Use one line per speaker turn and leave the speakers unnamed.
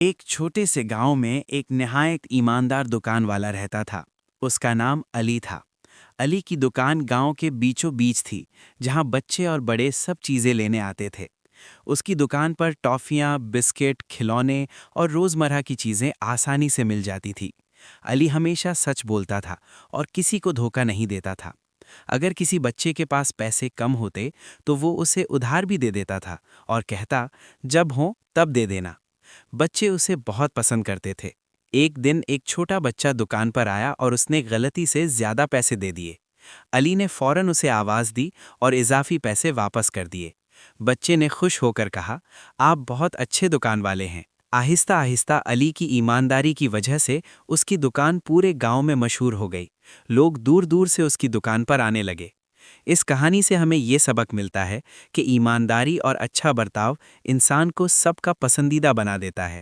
एक छोटे से गांव में एक निहायत ईमानदार दुकान वाला रहता था। उसका नाम अली था। अली की दुकान गांव के बीचों बीच थी, जहां बच्चे और बड़े सब चीजें लेने आते थे। उसकी दुकान पर टॉफियां, बिस्किट, खिलौने और रोजमर्रा की चीजें आसानी से मिल जाती थी। अली हमेशा सच बोलता था और किसी को धोखा नहीं देता था। अगर किसी बच्चे के पास पैसे कम होते तो वो उसे उधार भी दे देता था और कहता, जब हो तब दे देना। बच्चे उसे बहुत पसंद करते थे। एक दिन एक छोटा बच्चा दुकान पर आया और उसने गलती से ज्यादा पैसे दे दिए। अली ने फौरन उसे आवाज दी और इजाफी पैसे वापस कर दिए। बच्चे ने खुश होकर कहा, आप बहुत अच्छे दुकान वाले हैं। आहिस्ता आहिस्ता अली की ईमानदारी की वजह से उसकी दुकान पूरे गांव में मशहूर हो गई। लोग दूर दूर से उसकी दुकान पर आने लगे। इस कहानी से हमें ये सबक मिलता है कि ईमानदारी और अच्छा बर्ताव इंसान को सबका पसंदीदा बना देता है।